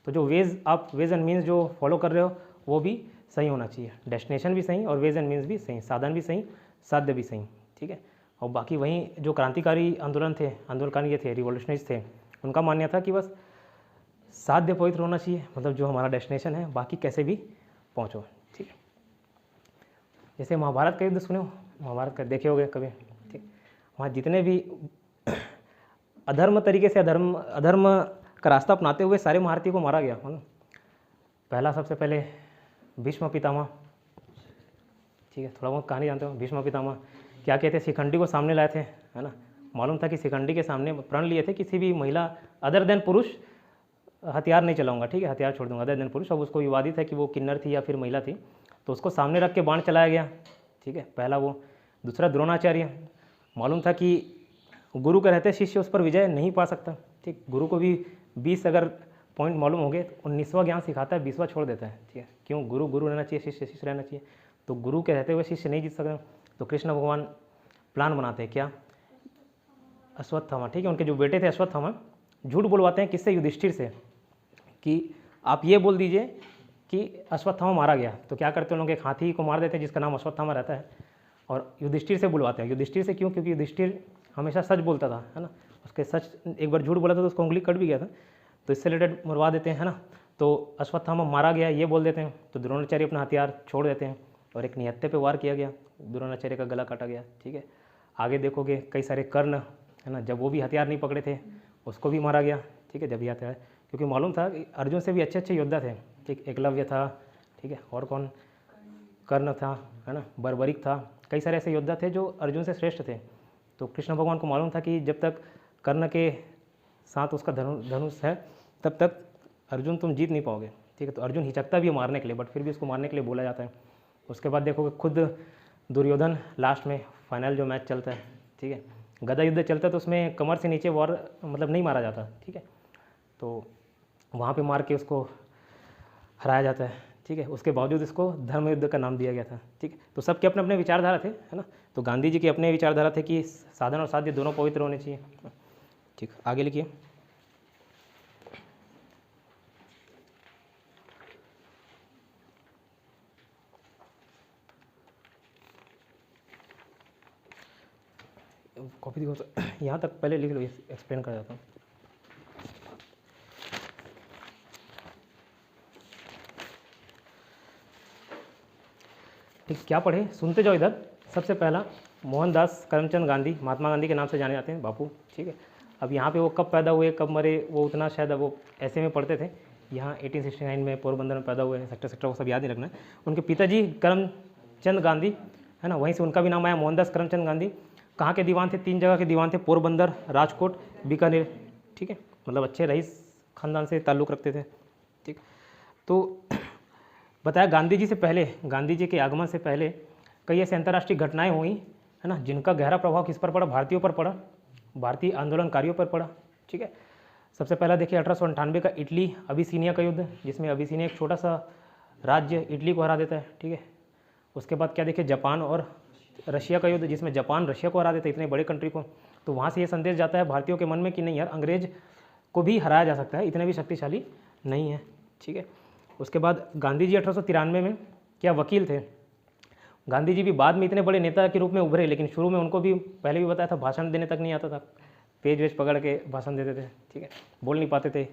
तो जो वेज एंड मीन्स जो फॉलो कर रहे हो वो भी सही होना चाहिए, डेस्टिनेशन भी सही और वेज एंड मीन्स भी सही, साधन भी सही, साध्य भी सही, ठीक है। और बाकी वहीं जो क्रांतिकारी आंदोलनकारी ये थे, रिवॉल्यूशनरीज थे, उनका मानना था कि बस साध्य पवित्र होना चाहिए, मतलब जो हमारा डेस्टिनेशन है, बाकी कैसे भी पहुँचो, ठीक है। जैसे महाभारत का युद्ध सुने हो, महाभारत का देखे होगे कभी, ठीक। वहाँ जितने भी अधर्म तरीके से अधर्म का रास्ता अपनाते हुए सारे महारथियों को मारा गया, है ना। पहला सबसे पहले भीष्म पितामह, ठीक है, थोड़ा बहुत कहानी जानते हो। भीष्म पितामह क्या कहते, शिखंडी को सामने लाए थे, है ना। मालूम था कि शिखंडी के सामने प्रण लिए थे किसी भी महिला अदर देन पुरुष हथियार नहीं चलाऊंगा, ठीक है, हथियार छोड़ दूंगा, अदर देन पुरुष। अब उसको विवादित है कि वो किन्नर थी या फिर महिला थी, तो उसको सामने रख के बाण चलाया गया, ठीक है, पहला वो। दूसरा द्रोणाचार्य, मालूम था कि गुरु के रहते शिष्य उस पर विजय नहीं पा सकता, ठीक। गुरु को भी 20 अगर पॉइंट मालूम हो गए तो 19वां ज्ञान सिखाता है, 20वां छोड़ देता है, ठीक है। क्यों, गुरु गुरु रहना चाहिए, शिष्य शिष्य रहना चाहिए। तो गुरु के रहते हुए शिष्य नहीं जीत सकते, तो कृष्ण भगवान प्लान बनाते हैं क्या, अश्वत्थामा, ठीक है, उनके जो बेटे थे अश्वत्थामा, झूठ बुलवाते हैं किससे, युधिष्ठिर से, कि आप ये बोल दीजिए कि अश्वत्थामा मारा गया। तो क्या करते हैं लोग, एक हाथी को मार देते हैं जिसका नाम अश्वत्थामा रहता है, और युधिष्ठिर से बुलवाते हैं। युधिष्ठिर से क्यों, क्योंकि युधिष्ठिर हमेशा सच बोलता था, है ना। उसके सच, एक बार झूठ बोला था तो उसको उंगली कट भी गया था, तो इससे रिलेटेड मरवा देते हैं, है ना। तो अश्वत्थामा मारा गया ये बोल देते हैं, तो द्रोणाचार्य अपना हथियार छोड़ देते हैं और एक निहत्थे पे वार किया गया, द्रोणाचार्य का गला काटा गया, ठीक है। आगे देखोगे कई सारे कर्ण, है ना, जब वो भी हथियार नहीं पकड़े थे उसको भी मारा गया, ठीक है, जब ये हथियार, क्योंकि मालूम था कि अर्जुन से भी अच्छे अच्छे योद्धा थे, ठीक। एकलव्य था, ठीक है, और कौन, कर्ण था, है ना, बर्बरिक था, कई सारे ऐसे योद्धा थे जो अर्जुन से श्रेष्ठ थे। तो कृष्ण भगवान को मालूम था कि जब तक कर्ण के साथ उसका धनुष है तब तक अर्जुन तुम जीत नहीं पाओगे, ठीक है। तो अर्जुन हिचकता भी है मारने के लिए, बट फिर भी उसको मारने के लिए बोला जाता है। उसके बाद देखोगे खुद दुर्योधन लास्ट में फाइनल जो मैच चलता है, ठीक है, गदा युद्ध चलता है, तो उसमें कमर से नीचे वॉर मतलब नहीं मारा जाता, ठीक है, तो वहाँ पे मार के उसको हराया जाता है, ठीक है। उसके बावजूद इसको धर्म युद्ध का नाम दिया गया था, ठीक है। तो सबके अपने अपने विचारधारा थे, है ना। तो गांधी जी के अपने विचारधारा थे कि साधन और साध्य दोनों पवित्र होने चाहिए, ठीक। आगे लिखिए। कॉपी दिखाओ तो यहाँ तक पहले लिख लो, एक्सप्लेन कर जाता हूँ। ठीक, क्या पढ़े, सुनते जाओ इधर। सबसे पहला मोहनदास करमचंद गांधी, महात्मा गांधी के नाम से जाने जाते हैं, बापू, ठीक है। अब यहाँ पे वो कब पैदा हुए कब मरे वो उतना शायद अब वो ऐसे में पढ़ते थे। यहाँ 1869 में पोरबंदर में पैदा हुए हैं, सेक्टर को सब याद नहीं रखना है। उनके पिताजी करमचंद गांधी, है ना, वहीं से उनका भी नाम आया, मोहनदास करमचंद गांधी। कहाँ के दीवान थे, 3 जगह के दीवान थे, पोरबंदर, राजकोट, बीकानेर, ठीक है, मतलब अच्छे रईस खानदान से ताल्लुक़ रखते थे, ठीक। तो बताया गांधी जी से पहले, गांधी जी के आगमन से पहले कई ऐसे अंतर्राष्ट्रीय घटनाएं हुई, है ना, जिनका गहरा प्रभाव किस पर पड़ा, भारतीयों पर पड़ा, भारतीय आंदोलनकारियों पर पड़ा, ठीक है। सबसे पहला देखिए 1898 का इटली अबिसीनिया का युद्ध, जिसमें अबिसीनिया एक छोटा सा राज्य इटली को हरा देता है, ठीक है। उसके बाद क्या देखिए, जापान और रशिया का युद्ध, जिसमें जापान रशिया को हरा देता है, इतने बड़े कंट्री को। तो वहाँ से ये संदेश जाता है भारतीयों के मन में कि नहीं यार, अंग्रेज को भी हराया जा सकता है, इतने भी शक्तिशाली नहीं है, ठीक है। उसके बाद गांधी जी 1893 में क्या वकील थे। गांधी जी भी बाद में इतने बड़े नेता के रूप में उभरे, लेकिन शुरू में उनको भी पहले भी बताया था भाषण देने तक नहीं आता था, पेज वेज पकड़ के भाषण देते थे, ठीक है, बोल नहीं पाते थे,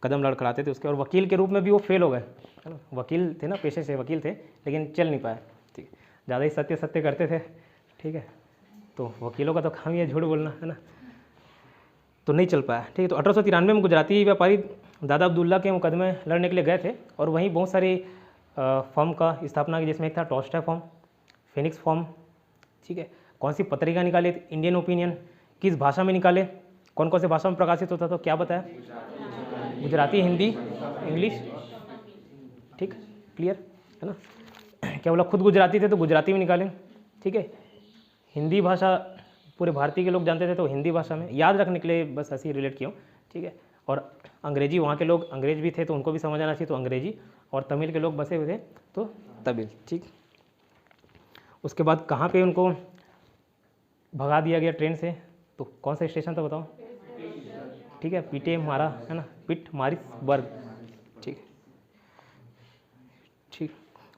कदम लड़खड़ाते थे उसके। और वकील के रूप में भी वो फेल हो गए, है ना, वकील थे ना, पेशे से वकील थे, लेकिन चल नहीं पाए, ठीक, ज़्यादा ही सत्य करते थे, ठीक है। तो वकीलों का तो काम ही है झूठ बोलना, है ना, तो नहीं चल पाया, ठीक है। तो 1893 में गुजराती व्यापारी दादा अब्दुल्ला के मुकदमे लड़ने के लिए गए थे, और वहीं बहुत सारी फर्म का स्थापना की, जिसमें एक था टॉल्स्टॉय फर्म, फिनिक्स फर्म, ठीक है। कौन सी पत्रिका निकाले, इंडियन ओपिनियन, किस भाषा में निकाले, कौन कौन से भाषा में प्रकाशित होता, तो क्या बताया, गुजराती, हिंदी, इंग्लिश, ठीक, क्लियर है ना। क्या बोला, खुद गुजराती थे तो गुजराती में निकालें, ठीक है। हिंदी भाषा पूरे भारतीय के लोग जानते थे तो हिंदी भाषा में, याद रखने के लिए बस ऐसे ही रिलेट किया हूँ, ठीक है। और अंग्रेजी, वहाँ के लोग अंग्रेज भी थे तो उनको भी समझ आना चाहिए, तो अंग्रेजी, और तमिल के लोग बसे हुए थे तो तमिल, ठीक। उसके बाद कहाँ पे उनको भगा दिया गया ट्रेन से, तो कौन सा स्टेशन था बताओ, ठीक है, पीटे मारा, है ना, पिट मारिसबर्ग, ठीक ठीक।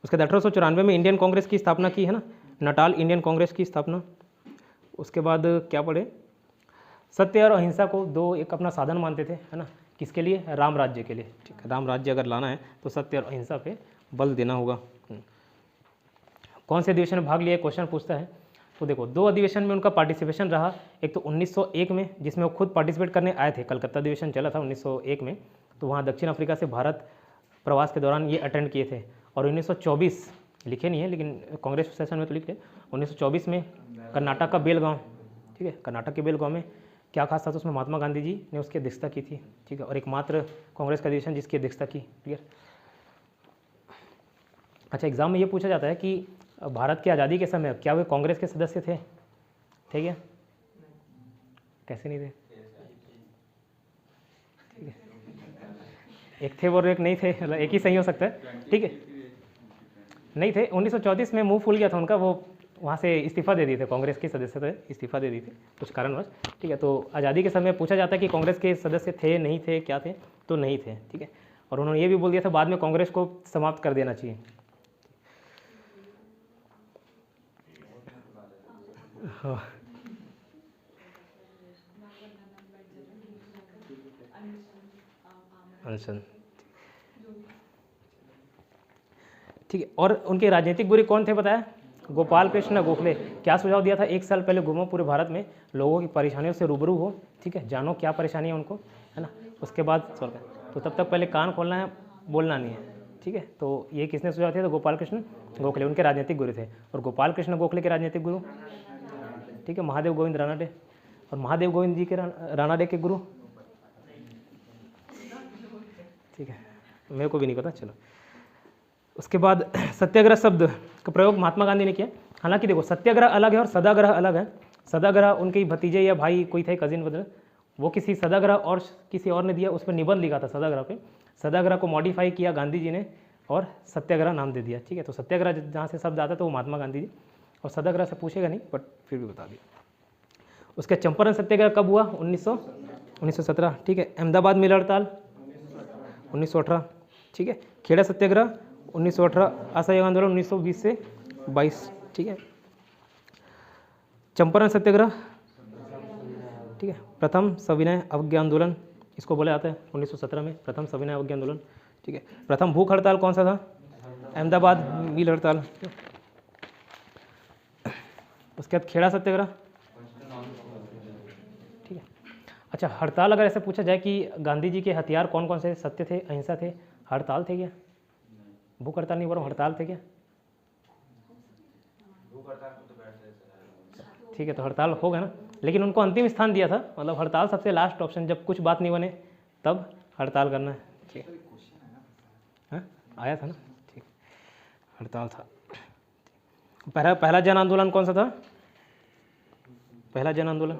उसके बाद 1894 में इंडियन कांग्रेस की स्थापना की, है ना, नटाल इंडियन कांग्रेस की स्थापना। उसके बाद क्या पढ़े, सत्य और अहिंसा को दो एक अपना साधन मानते थे, है ना, किसके लिए, राम राज्य के लिए, ठीक है। राम राज्य अगर लाना है तो सत्य और अहिंसा पे बल देना होगा। कौन से अधिवेशन में भाग लिया, क्वेश्चन पूछता है। तो देखो, दो अधिवेशन में उनका पार्टिसिपेशन रहा, एक तो 1901 में जिसमें वो खुद पार्टिसिपेट करने आए थे, कलकत्ता अधिवेशन चला था 1901 में, तो वहाँ दक्षिण अफ्रीका से भारत प्रवास के दौरान ये अटेंड किए थे। और 1924 लिखे नहीं है लेकिन कांग्रेस सेशन में तो लिखे, 1924 में कर्नाटक का बेलगांव, ठीक है, कर्नाटक के बेलगांव में क्या खास था, तो उसमें महात्मा गांधी जी ने उसकी अध्यक्षता की थी, ठीक है, और एकमात्र कांग्रेस का अधिवेशन जिसकी अध्यक्षता की, क्लियर। अच्छा, एग्जाम में ये पूछा जाता है कि भारत की आज़ादी के समय क्या वे कांग्रेस के सदस्य थे क्या, कैसे नहीं थे, ठीक है, एक थे और एक नहीं थे, मतलब एक ही सही हो सकता है, ठीक है, नहीं थे। 1934 में मुंह फूल गया था उनका, वो वहाँ से इस्तीफा दे दिए थे, कांग्रेस के सदस्य थे, इस्तीफा दे दिए थे कुछ कारणवश, ठीक है। तो आज़ादी के समय पूछा जाता है कि कांग्रेस के सदस्य थे नहीं थे, क्या थे, तो नहीं थे, ठीक है। और उन्होंने ये भी बोल दिया था बाद में कांग्रेस को समाप्त कर देना चाहिए। हाँ, अनशन, ठीक है। और उनके राजनीतिक गुरु कौन थे बताया, गोपाल कृष्ण गोखले। क्या सुझाव दिया था, 1 साल पहले घूमो पूरे भारत में, लोगों की परेशानियों से रूबरू हो, ठीक है, जानो क्या परेशानी है उनको, है ना, उसके बाद सॉल्व करें। तो तब तक पहले कान खोलना है, बोलना नहीं है, ठीक है। तो ये किसने सुझाव दिया, तो गोपाल कृष्ण गोखले उनके राजनीतिक गुरु थे। और गोपाल कृष्ण गोखले के राजनीतिक गुरु, ठीक है, महादेव गोविंद रानाडे। और महादेव गोविंद जी के रानाडे के गुरु, ठीक है, मेरे को भी नहीं पता, चलो। उसके बाद सत्याग्रह शब्द का प्रयोग महात्मा गांधी ने किया। हालांकि देखो, सत्याग्रह अलग है और सदाग्रह अलग है। सदाग्रह उनके भतीजे या भाई कोई थे, कजिन बदल, वो किसी सदाग्रह और किसी और ने दिया, उस पर निबंध लिखा था सदाग्रह पे। सदाग्रह को मॉडिफाई किया गांधी जी ने और सत्याग्रह नाम दे दिया, ठीक है। तो सत्याग्रह जहाँ से शब्द आता है तो वो महात्मा गांधी जी, और सदाग्रह से पूछेगा नहीं बट फिर भी बता दिया। उसका चंपारण सत्याग्रह कब हुआ, 1917, ठीक है। अहमदाबाद मिल हड़ताल 1918, ठीक है। खेड़ा सत्याग्रह 1918, असहयोग आंदोलन 1920 से 22, ठीक है। चंपारण सत्याग्रह, ठीक है। प्रथम सविनय अवज्ञा आंदोलन इसको बोला जाता है 1917 में, प्रथम सविनय अवज्ञा आंदोलन, ठीक है। प्रथम भूख हड़ताल कौन सा था, अहमदाबाद मिल हड़ताल। उसके बाद खेड़ा सत्याग्रह, ठीक है। अच्छा, हड़ताल अगर ऐसे पूछा जाए कि गांधी जी के हथियार कौन कौन से, सत्य थे, अहिंसा थे, हड़ताल थे क्या, भूख हड़ताल नहीं बोल रहा हूँ, हड़ताल थे क्या, ठीक है। तो हड़ताल होगा ना, लेकिन उनको अंतिम स्थान दिया था, मतलब हड़ताल सबसे लास्ट ऑप्शन, जब कुछ बात नहीं बने तब हड़ताल करना है, ठीक है। हाँ, आया था ना, ठीक, हड़ताल था। पहला जन आंदोलन कौन सा था, पहला जन आंदोलन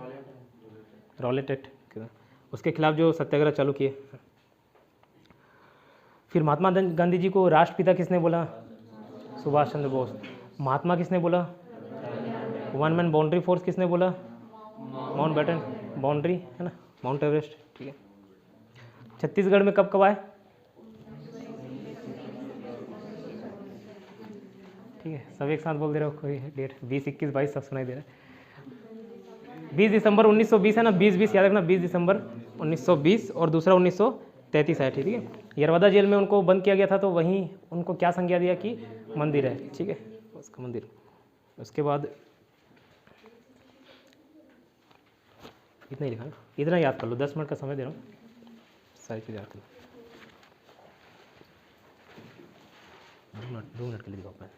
रॉलेट एक्ट, उसके खिलाफ जो सत्याग्रह चालू किए। फिर महात्मा गांधी जी को राष्ट्रपिता किसने बोला, सुभाष चंद्र बोस। महात्मा किसने बोला, वन मैन बाउंड्री फोर्स किसने बोला, माउंट बैटन बाउंड्री, है ना, माउंट एवरेस्ट, ठीक है। छत्तीसगढ़ में कब कब आए, ठीक है, सब एक साथ बोल दे रहे हो, कोई डेट 20, 21, 22 सब सुनाई दे रहा है। 20 दिसंबर 1920 है ना, 20 याद रखना, 20 दिसंबर 1920, और दूसरा 1933 है, ठीक है। यरवदा जेल में उनको बंद किया गया था, तो वहीं उनको क्या संज्ञा दिया कि मंदिर है, ठीक है, उसका मंदिर। उसके बाद इतना ही लिखा ना, इतना याद कर लो, 10 मिनट का समय दे रहा हूँ, सारी चीज़ याद कर लो। 2 मिनट के लिए दिखाओ मैं।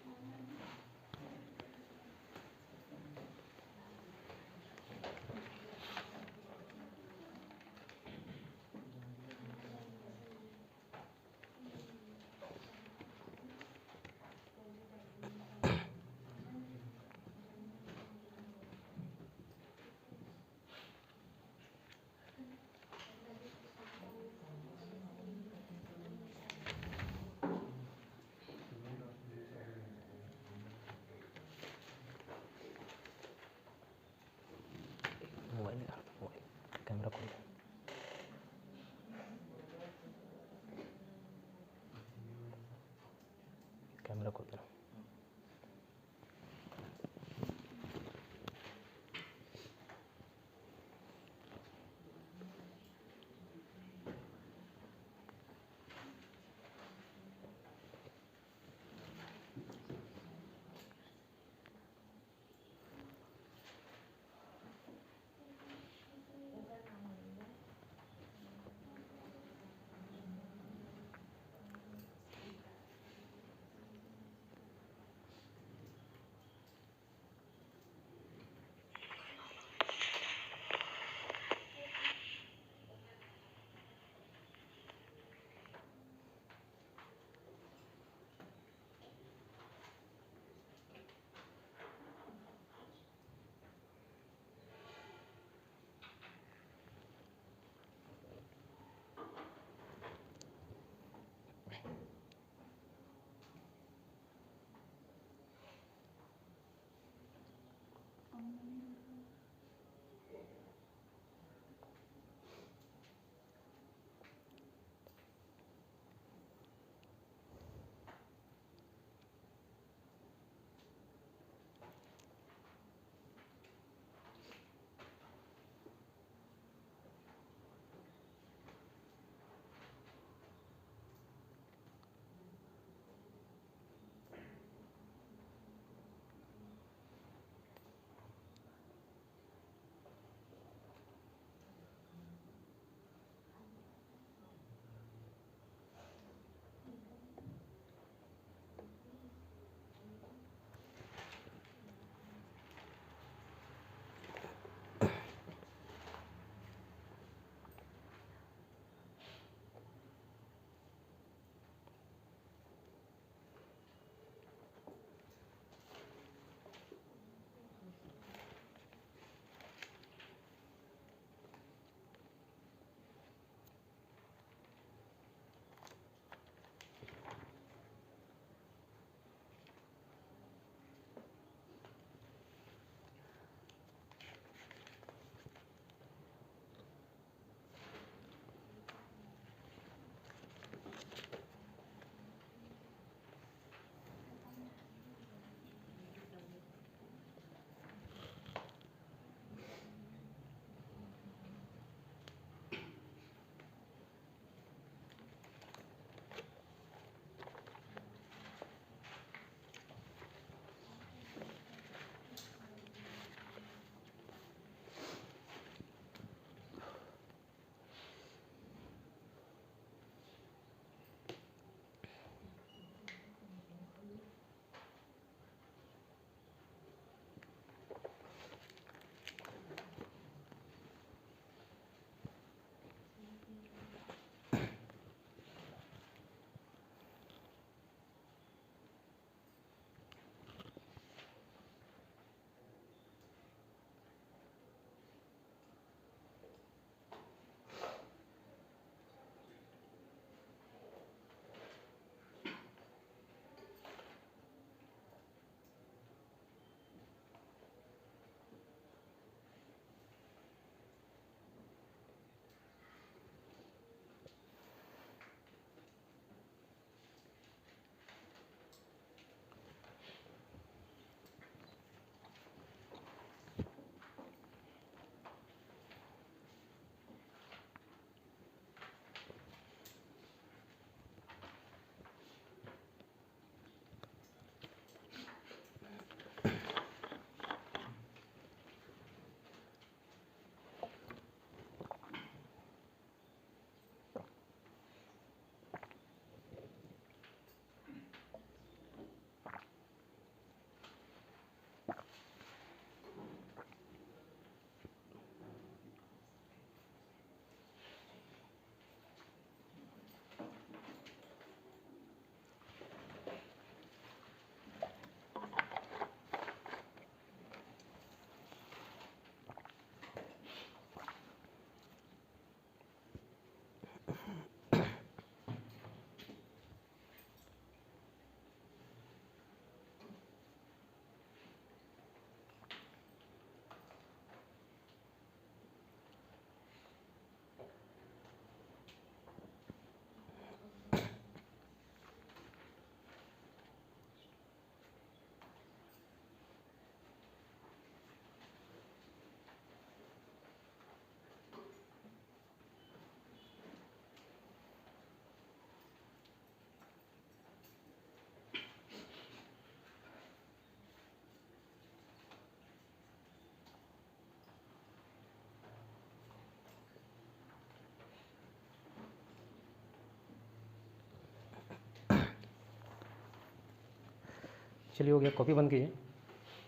चलिए हो गया, कॉपी बंद कीजिए।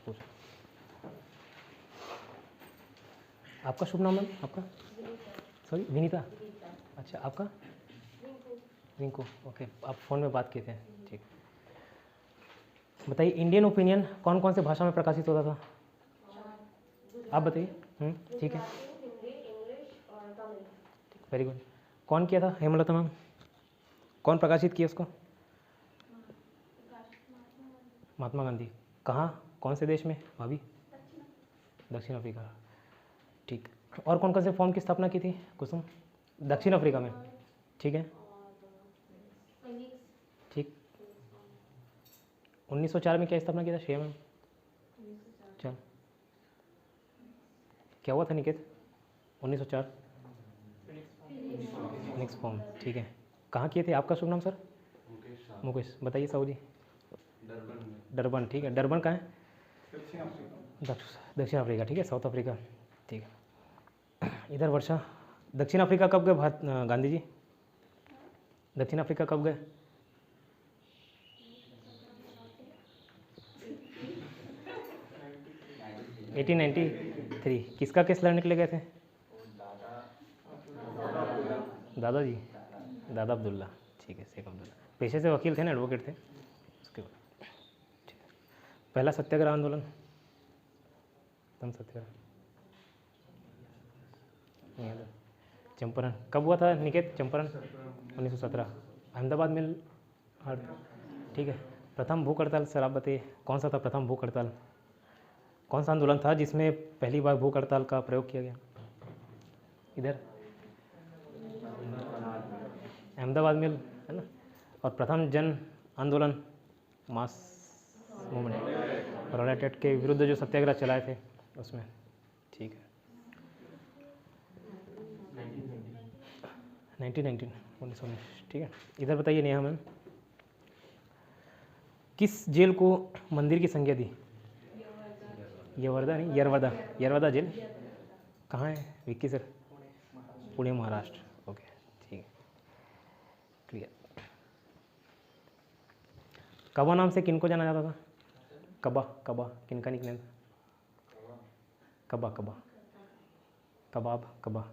पूछो। आपका शुभ नाम है आपका? सॉरी, विनीता। अच्छा, आपका? रिंकू। ओके, आप फ़ोन में बात किए थे, ठीक। बताइए, इंडियन ओपिनियन कौन कौन से भाषा में प्रकाशित होता था? आप बताइए। ठीक है, वेरी गुड। कौन किया था? हेमलता मैम। कौन प्रकाशित किया उसको? महात्मा गांधी। कहाँ, कौन से देश में भाभी? दक्षिण अफ्रीका, ठीक। और कौन कौन से फॉर्म की स्थापना की थी कुसुम? दक्षिण अफ्रीका में, ठीक है, ठीक। 1904 में क्या स्थापना किया था शेयर मैम? चल, क्या हुआ था निकेत 1904? नेक्स्ट फॉर्म, ठीक है। कहाँ किए थे? आपका शुभ नाम सर? मुकेश। बताइए साहू जी। डरबन, ठीक है। डरबन कहाँ है? दक्षिण अफ्रीका, ठीक है, साउथ अफ्रीका, ठीक है। इधर वर्षा। दक्षिण अफ्रीका कब गए भारत गांधी जी? दक्षिण अफ्रीका कब गए? एटीन 93। किसका केस लड़ने के लिए गए थे? दादाजी, दादा अब्दुल्ला, ठीक है, शेख अब्दुल्ला। पेशे से वकील थे ना, एडवोकेट थे। उसके बाद ठीक है। पहला सत्याग्रह आंदोलन, सत्याग्रह, चंपारण कब हुआ था निकेत? चंपारण 1917। अहमदाबाद में ठीक है। प्रथम भूख हड़ताल सर आप बताइए, कौन सा था प्रथम भूख हड़ताल? कौन सा आंदोलन था जिसमें पहली बार भूख हड़ताल का प्रयोग किया गया? इधर अहमदाबाद में, है ना। और प्रथम जन आंदोलन, मास मूवमेंट, रॉलेट एक्ट के विरुद्ध जो सत्याग्रह चलाए थे उसमें, ठीक है। 1919, ठीक है। इधर बताइए नेहा मैम, किस जेल को मंदिर की संज्ञा दी? यरवदा नहीं, यरवदा, यरवदा जेल कहाँ है विक्की सर? पुणे महाराष्ट्र, ओके, ठीक है, क्लियर। कबा नाम से किनको जाना जाता था? कबा, कबा किनका निकनेम था? कबा, कबा, कबाब, कबा।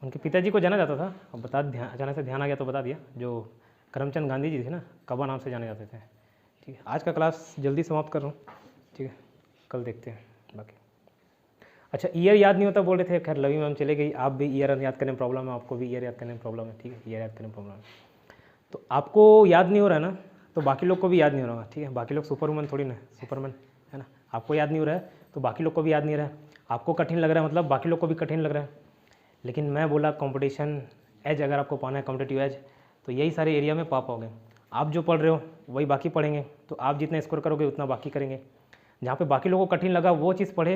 उनके पिताजी को जाना जाता था, अब बता, अचानक से ध्यान आ गया तो बता दिया, जो करमचंद गांधी जी थे ना, कबा नाम से जाने जाते थे, ठीक है। आज का क्लास जल्दी समाप्त कर रहा हूँ, ठीक है, कल देखते हैं बाकी। अच्छा, ईयर याद नहीं होता बोल रहे थे, खैर लवी मैम चले गई। आप भी ईयर याद करने में प्रॉब्लम है, आपको भी ईयर याद करने में प्रॉब्लम है, ठीक है, ईयर याद करने में प्रॉब्लम है। तो आपको याद नहीं हो रहा है ना, तो बाकी लोग को भी याद नहीं हो रहा, ठीक है। बाकी लोग सुपर वुमन थोड़ी ना, सुपरमैन है ना। आपको याद नहीं हो रहा है तो बाकी लोग को भी याद नहीं रहा है। आपको कठिन लग रहा है मतलब बाकी लोग को भी कठिन लग रहा है। लेकिन मैं बोला कंपटीशन एज, अगर आपको पाना है कॉम्पिटिटिव एज, तो यही सारे एरिया में पा पाओगे। आप जो पढ़ रहे हो वही बाकी पढ़ेंगे, तो आप जितना स्कोर करोगे उतना बाकी करेंगे। जहाँ पे बाकी लोगों को कठिन लगा वो चीज़ पढ़े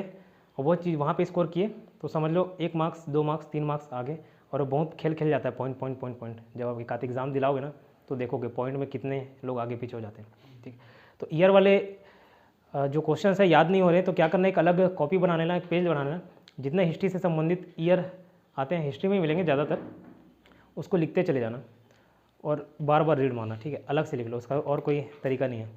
और वो चीज़ वहाँ पे स्कोर किए, तो समझ लो 1 मार्क्स 2 मार्क्स 3 मार्क्स आगे। और बहुत खेल खेल जाता है, पॉइंट पॉइंट पॉइंट पॉइंट। जब आप एकाध एग्जाम दिलाओगे ना तो देखोगे पॉइंट में कितने लोग आगे पीछे हो जाते हैं, ठीक। तो ईयर वाले जो क्वेश्चन है याद नहीं हो रहे तो क्या करना है, एक अलग कॉपी बना लेना, एक पेज बना लेना। जितने हिस्ट्री से संबंधित ईयर आते हैं, हिस्ट्री में ही मिलेंगे ज़्यादातर, उसको लिखते चले जाना और बार बार रीड मारना, ठीक है। अलग से लिख लो, उसका और कोई तरीका नहीं है।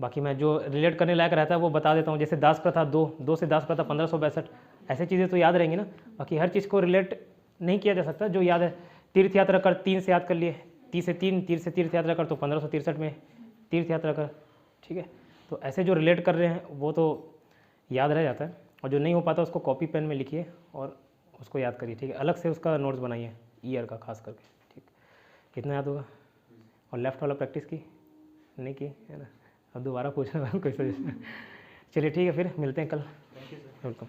बाकी मैं जो रिलेट करने लायक रहता है वो बता देता हूँ। जैसे दास प्रथा 2 से दास प्रथा 1562, ऐसे चीज़ें तो याद रहेंगी ना। बाकी हर चीज़ को रिलेट नहीं किया जा सकता, जो याद है। तीर्थ यात्रा कर 3 से याद कर लिए, 30 से 3, तीर्थ से तीर्थ यात्रा कर तो 1563 में तीर्थ यात्रा कर, ठीक है। तो ऐसे जो रिलेट कर रहे हैं वो तो याद रह जाता है, और जो नहीं हो पाता उसको कॉपी पेन में लिखिए और उसको याद करिए, ठीक है। अलग से उसका नोट्स बनाइए ईयर का खास करके, ठीक। कितना याद होगा? और लेफ्ट वाला प्रैक्टिस की नहीं की है ना? अब दोबारा पूछना कोई सजेशन। चलिए ठीक है, फिर मिलते हैं कल। वेलकम।